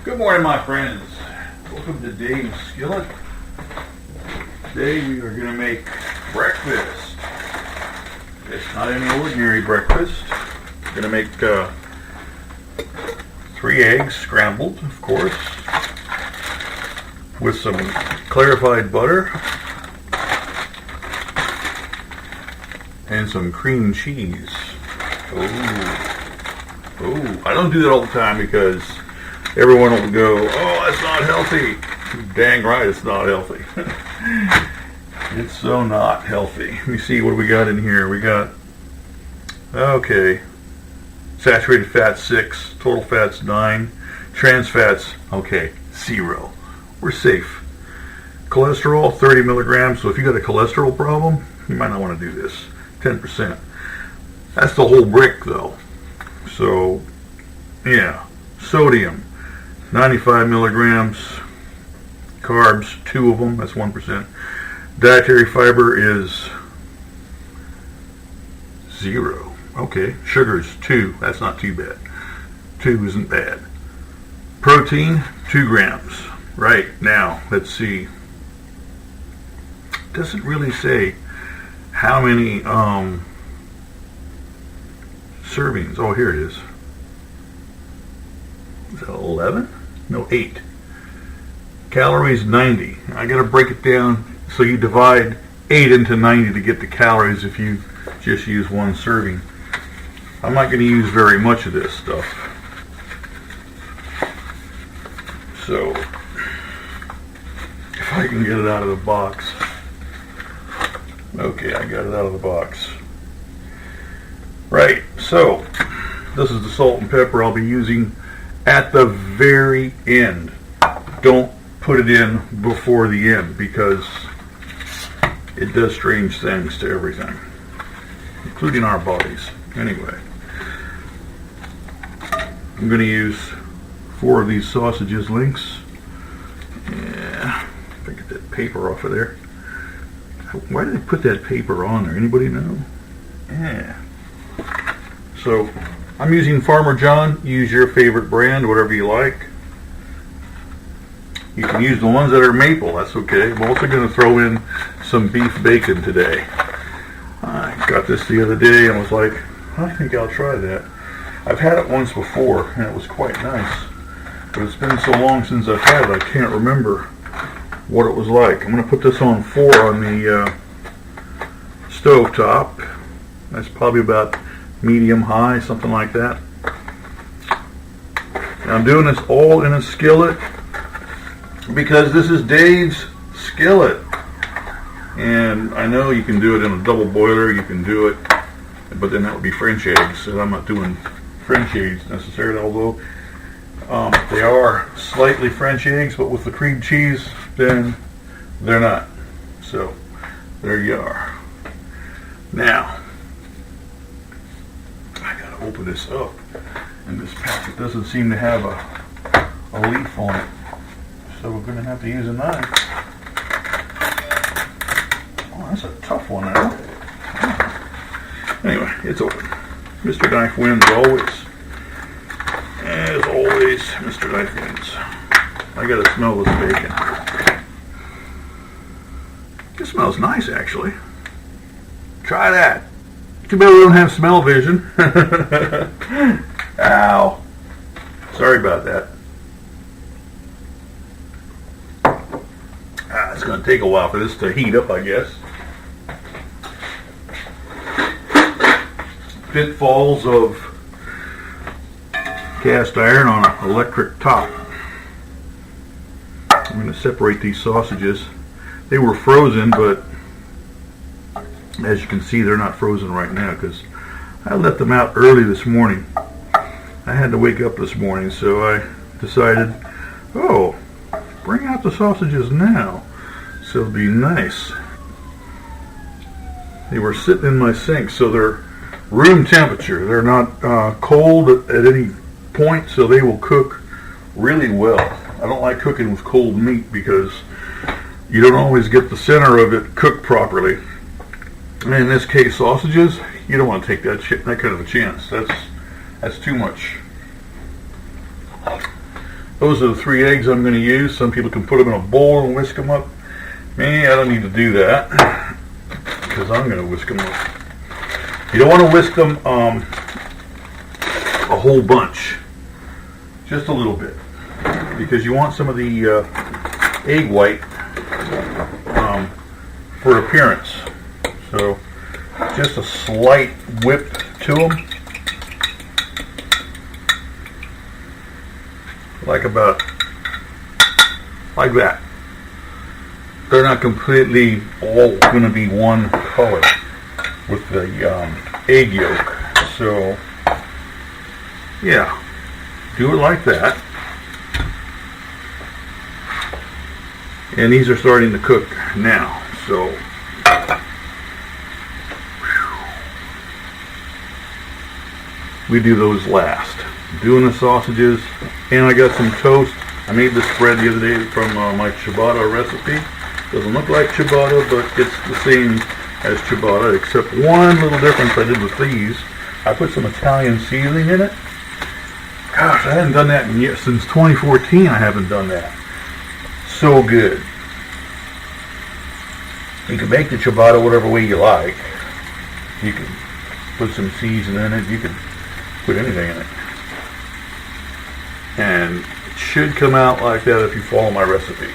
Good morning, my friends. Welcome to Dave's Skillet. Today we are going to make breakfast. It's not any ordinary breakfast. We're going to make 3 eggs scrambled, of course, with some clarified butter and some cream cheese. Oh, I don't do that all the time because everyone will go, oh, that's not healthy. Dang right, it's not healthy. It's so not healthy. Let me see, what do we got in here? We got, okay, saturated fat 6, total fats 9, trans fats, okay, 0. We're safe. Cholesterol, 30 milligrams. So if you got a cholesterol problem, you might not want to do this. 10%. That's the whole brick, though. So, yeah. Sodium, 95 milligrams. Carbs, 2 of them. That's 1%. Dietary fiber is 0. Okay. Sugars, 2. That's not too bad. 2 isn't bad. Protein, 2 grams. Right. Now, let's see. Doesn't really say how many servings. Oh, here it is. Is that 11? No, 8. Calories, 90. I got to break it down. So you divide 8 into 90 to get the calories if you just use 1 serving. I'm not going to use very much of this stuff. So, if I can get it out of the box. Okay, I got it out of the box. Right, so this is the salt and pepper I'll be using at the very end. Don't put it in before the end because it does strange things to everything, including our bodies. Anyway, I'm going to use 4 of these sausages links. Yeah, if I get that paper off of there. Why did they put that paper on there? Anybody know? Yeah. So, I'm using Farmer John. Use your favorite brand, whatever you like. You can use the ones that are maple, that's okay. I'm also going to throw in some beef bacon today. I got this the other day and was like, I think I'll try that. I've had it once before and it was quite nice. But it's been so long since I've had it, I can't remember what it was like. I'm going to put this on 4 on the stove top. That's probably about medium high, something like that. And I'm doing this all in a skillet because this is Dave's Skillet. And I know you can do it in a double boiler, you can do it, but then that would be French eggs, and I'm not doing French eggs necessarily, although they are slightly French eggs, but with the cream cheese, then they're not. So, there you are. Now, I gotta open this up, and this packet doesn't seem to have a leaf on it, so we're gonna have to use a knife. Oh, that's a tough one, now. Anyway, it's open. Mr. Knife wins always. As always, Mr. Knife wins. I gotta smell this bacon. It smells nice, actually. Try that. Too bad we don't have smell vision. Ow. Sorry about that. It's going to take a while for this to heat up, I guess. Pitfalls of cast iron on an electric top. I'm going to separate these sausages. They were frozen, but as you can see, they're not frozen right now because I let them out early this morning. I had to wake up this morning, so I decided, oh, bring out the sausages now. So it'll be nice. They were sitting in my sink, so they're room temperature. They're not cold at any point, so they will cook really well. I don't like cooking with cold meat because you don't always get the center of it cooked properly. And in this case, sausages, you don't want to take that kind of a chance. That's too much. Those are the 3 eggs I'm going to use. Some people can put them in a bowl and whisk them up. Me, I don't need to do that because I'm going to whisk them up. You don't want to whisk them a whole bunch, just a little bit, because you want some of the egg white for appearance. So just a slight whip to them, like that. They're not completely all going to be one color with the egg yolk. So yeah, do it like that. And these are starting to cook now, so we do those last. Doing the sausages, and I got some toast. I made this bread the other day from my ciabatta recipe. Doesn't look like ciabatta, but it's the same as ciabatta, except one little difference I did with these. I put some Italian seasoning in it. Gosh, I hadn't done that in years. Since 2014 I haven't done that. So good. You can make the ciabatta whatever way you like. You can put some seasoning in it. You can put anything in it. And it should come out like that if you follow my recipe.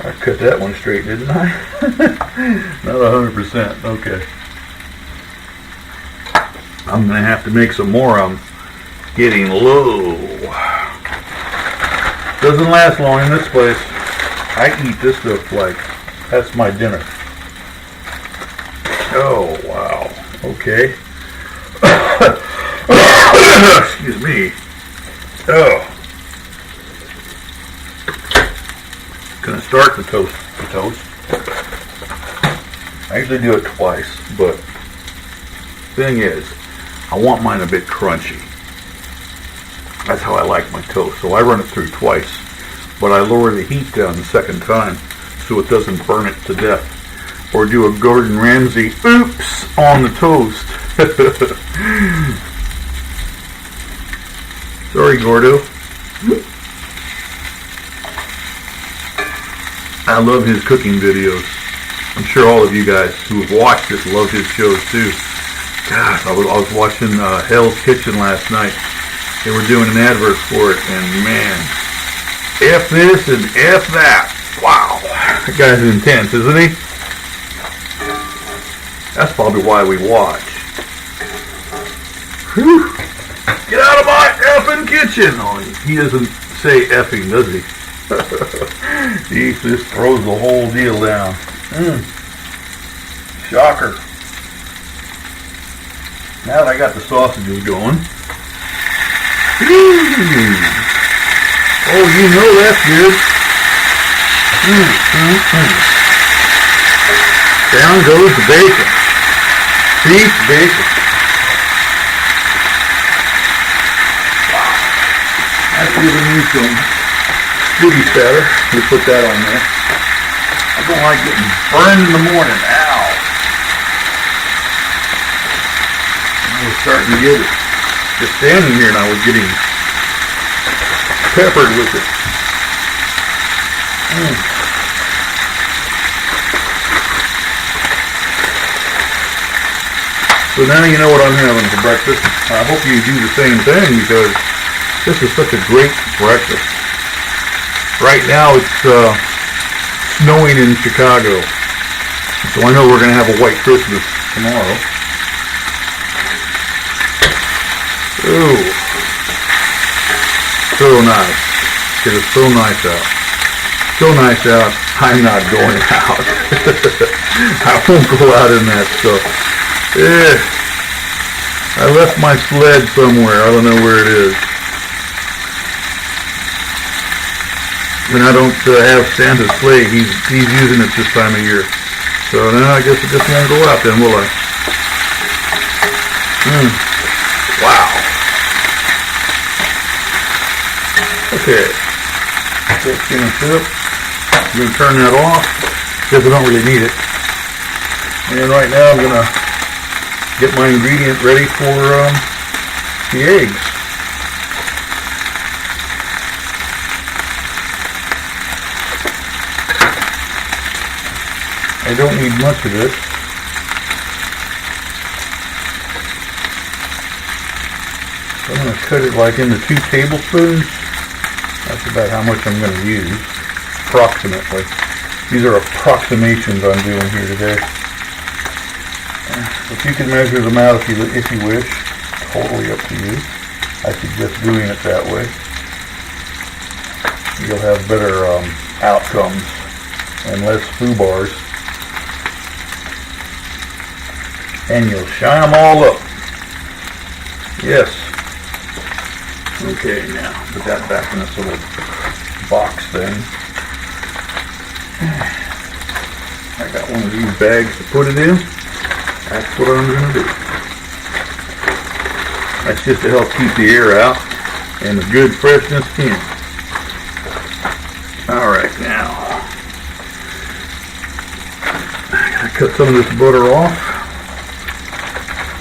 I cut that one straight, didn't I? Not 100%. Okay. I'm going to have to make some more. I'm getting low. Doesn't last long in this place. I eat this stuff like that's my dinner. Oh, wow. Okay. Excuse me. Oh. Gonna start the toast. I usually do it twice, but thing is, I want mine a bit crunchy. That's how I like my toast. So I run it through twice, but I lower the heat down the second time so it doesn't burn it to death. Or do a Gordon Ramsay oops on the toast. Sorry, Gordo. I love his cooking videos. I'm sure all of you guys who have watched it love his shows too. Gosh, I was watching Hell's Kitchen last night. They were doing an advert for it, and man, F this and F that. Wow, that guy's intense, isn't he? That's probably why we watch. Whew. Get out of my effing kitchen! Oh, he doesn't say effing, does he? He just throws the whole deal down. Shocker. Now that I got the sausages going. Oh, you know that's good. Down goes the bacon. Beef bacon. Wow. That's giving me some goody spatter. We put that on there. I don't like getting burned in the morning. Ow. I was starting to get it. Just standing here and I was getting peppered with it. So now you know what I'm having for breakfast. I hope you do the same thing because this is such a great breakfast. Right now it's snowing in Chicago, so I know we're going to have a white Christmas tomorrow. Ooh, so nice. It is so nice out. So nice out, I'm not going out. I won't go out in that stuff. I left my sled somewhere. I don't know where it is. And I don't have Santa's sleigh. He's using it this time of year. So now I guess I just won't go out then, will I? Wow. Okay. Let's finish up. I'm going to turn that off because I don't really need it. And right now I'm going to get my ingredient ready for the eggs. I don't need much of this. I'm going to cut it like into 2 tablespoons. That's about how much I'm going to use, approximately. These are approximations I'm doing here today. But you can measure them out if you wish. Totally up to you. I suggest doing it that way. You'll have better outcomes and less FUBARs. And you'll shine them all up. Yes. Okay, now put that back in this little box thing. I got one of these bags to put it in. That's what I'm going to do. That's just to help keep the air out and the good freshness in. Alright, now I gotta cut some of this butter off.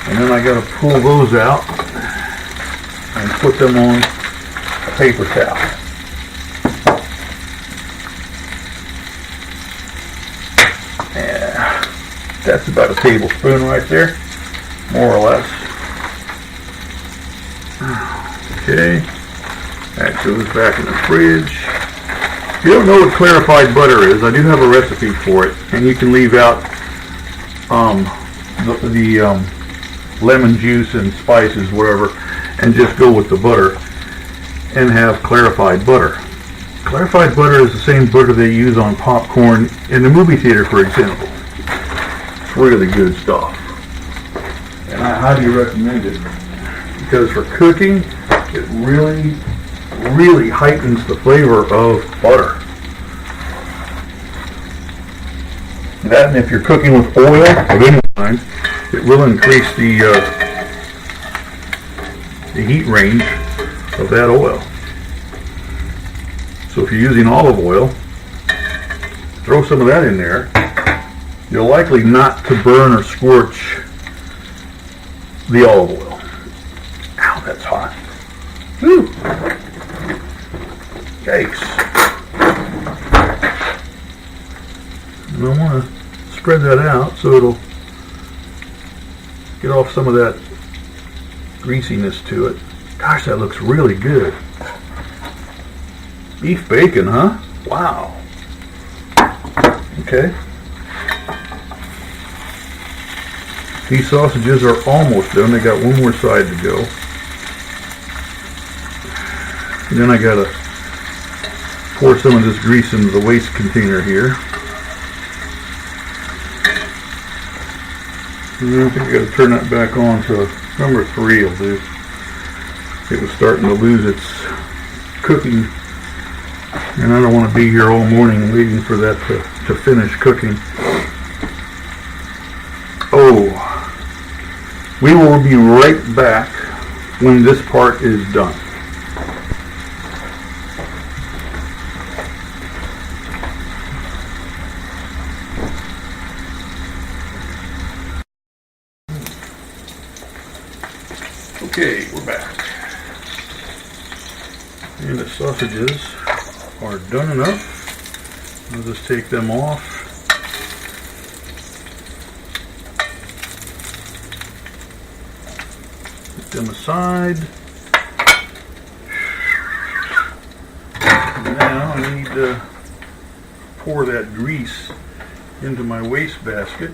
And then I got to pull those out and put them on a paper towel. Yeah, that's about a tablespoon right there, more or less. Okay, that goes back in the fridge. If you don't know what clarified butter is, I do have a recipe for it, and you can leave out the lemon juice and spices, whatever, and just go with the butter and have clarified butter. Clarified butter is the same butter they use on popcorn in the movie theater, for example. It's really good stuff. And I highly recommend it because for cooking, it really, really heightens the flavor of butter. That, and if you're cooking with oil of any kind, it will increase the heat range of that oil. So if you're using olive oil, throw some of that in there. You're likely not to burn or scorch the olive oil. Ow, that's hot. Whew. Yikes. And I want to spread that out so it'll get off some of that greasiness to it. Gosh, that looks really good. Beef bacon, huh? Wow. Okay. These sausages are almost done. They got one more side to go. And then I gotta pour some of this grease into the waste container here. And then I think I gotta turn that back on to number 3 will do. It was starting to lose its cooking, and I don't want to be here all morning waiting for that to finish cooking. Oh, we will be right back when this part is done. Okay, we're back. And the sausages are done enough. I'll just take them off. Put them aside. Now I need to pour that grease into my waste basket.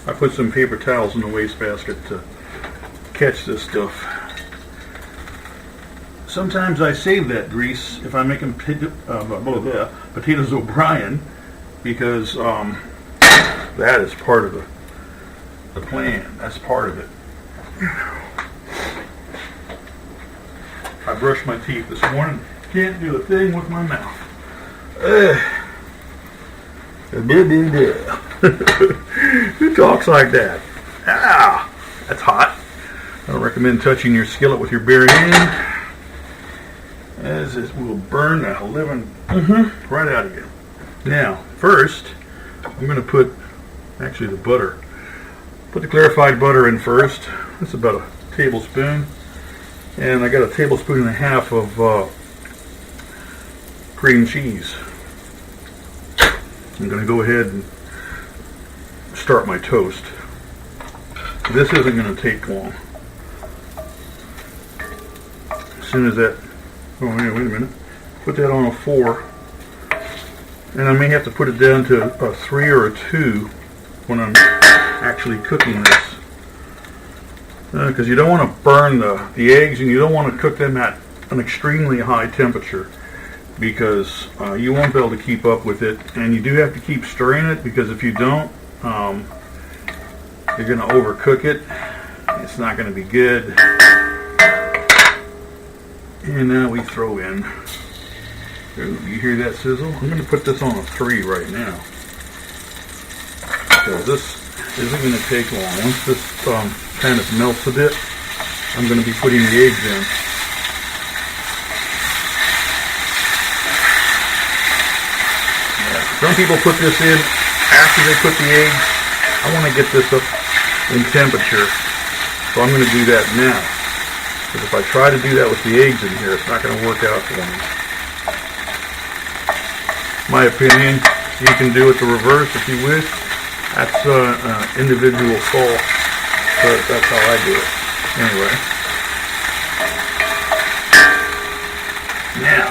I put some paper towels in the waste basket to catch this stuff. Sometimes I save that grease if I'm making potatoes O'Brien, because that is part of the plan. That's part of it. I brushed my teeth this morning. Can't do a thing with my mouth. Who talks like that? Ah, that's hot. I don't recommend touching your skillet with your bare hand, as it will burn the living right out of you. Now, first, I'm going to put, actually the butter, Put the clarified butter in first. That's about a tablespoon. And I got a tablespoon and a half of cream cheese. I'm going to go ahead and start my toast. This isn't going to take long. As soon as that, oh wait a minute, put that on a 4. And I may have to put it down to a 3 or a 2 when I'm actually cooking this. Because you don't want to burn the eggs, and you don't want to cook them at an extremely high temperature, because you won't be able to keep up with it. And you do have to keep stirring it, because if you don't, you're going to overcook it. It's not going to be good. And now we throw in, ooh, you hear that sizzle? I'm going to put this on a 3 right now, because this isn't going to take long. Once this kind of melts a bit, I'm going to be putting the eggs in. Some people put this in after they put the eggs. I want to get this up in temperature, so I'm going to do that now. Because if I try to do that with the eggs in here, it's not going to work out for me. My opinion, you can do it the reverse if you wish. That's individual call, but that's how I do it. Anyway. Now,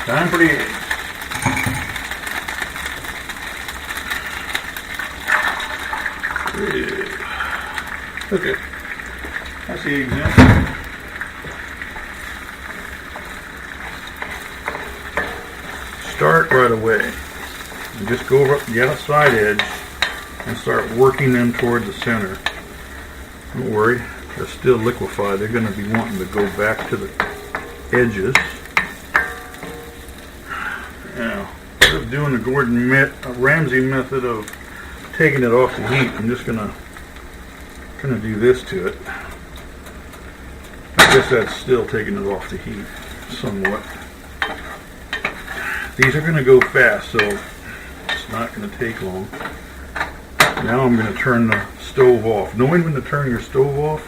time for the eggs. Okay, that's the eggs in. Start right away. And just go over the outside edge and start working them toward the center. Don't worry, they're still liquefied. They're going to be wanting to go back to the edges. Now, instead of doing the Gordon Ramsay method of taking it off the heat, I'm just going to do this to it. I guess that's still taking it off the heat somewhat. These are going to go fast, so it's not going to take long. Now I'm going to turn the stove off. Knowing when to turn your stove off,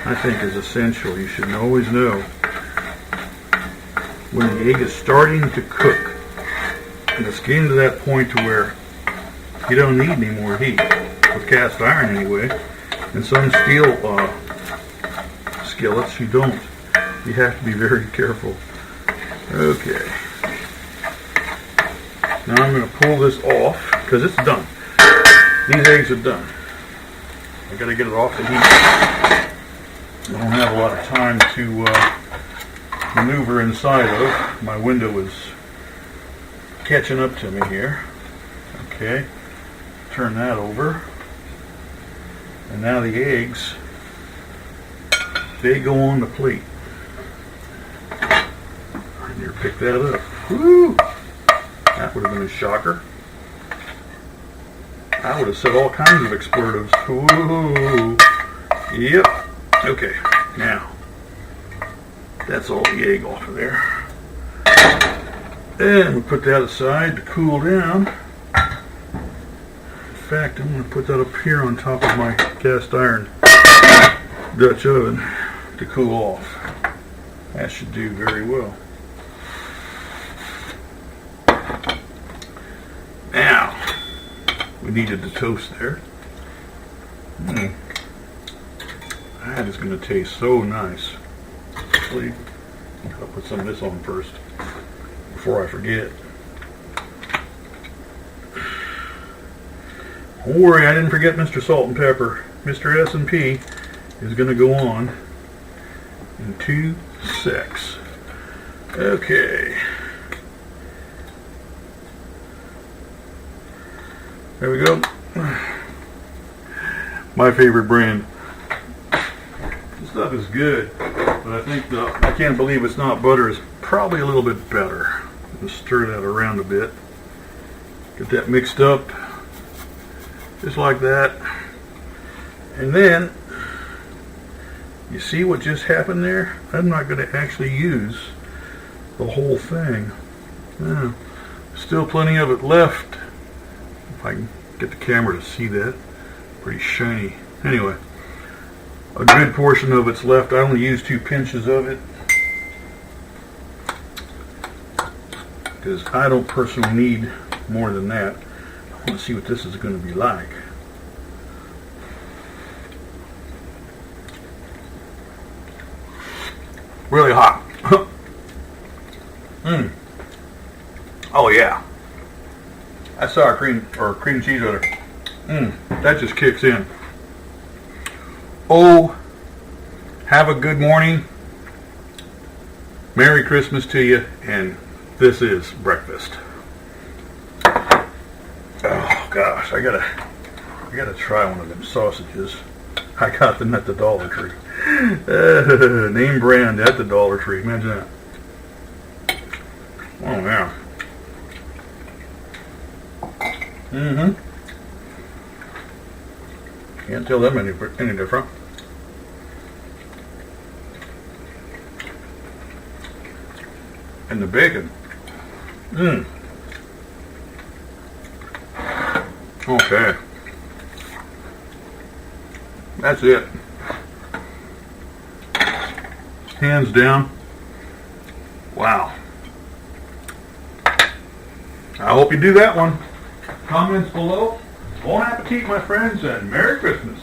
I think, is essential. You should always know when the egg is starting to cook, and it's getting to that point to where you don't need any more heat, with cast iron anyway. And some steel skillets, you don't. You have to be very careful. Okay. Now I'm going to pull this off, because it's done. These eggs are done. I got to get it off the heat. I don't have a lot of time to maneuver inside of. My window is catching up to me here. Okay. Turn that over. And now the eggs, they go on the plate. And you pick that up. Woo! That would have been a shocker. I would have said all kinds of expletives. Ooh. Yep. Okay. Now, that's all the egg off of there. And we put that aside to cool down. In fact, I'm going to put that up here on top of my cast iron Dutch oven to cool off. That should do very well. Now, we needed the toast there. That is going to taste so nice. Actually, I'll put some of this on first before I forget. Don't worry, I didn't forget Mr. Salt and Pepper. Mr. S&P is going to go on in 2 secs. Okay. There we go. My favorite brand. This stuff is good, but I think I can't believe it's not butter. It's probably a little bit better. Let's stir that around a bit. Get that mixed up. Just like that. And then, you see what just happened there? I'm not going to actually use the whole thing. Yeah. Still plenty of it left. If I can get the camera to see that. Pretty shiny. Anyway, a good portion of it's left. I only used 2 pinches of it because I don't personally need more than that. I want to see what this is going to be like. Really hot. Oh yeah. I saw a cream cheese butter. That just kicks in. Oh, have a good morning. Merry Christmas to you, and this is breakfast. Oh gosh, I gotta try one of them sausages. I got them at the Dollar Tree. Name brand at the Dollar Tree. Imagine that. Oh yeah. Can't tell them any different. And the bacon. Okay. That's it. Hands down. Wow. I hope you do that one. Comments below. Bon appetit, my friends, and Merry Christmas.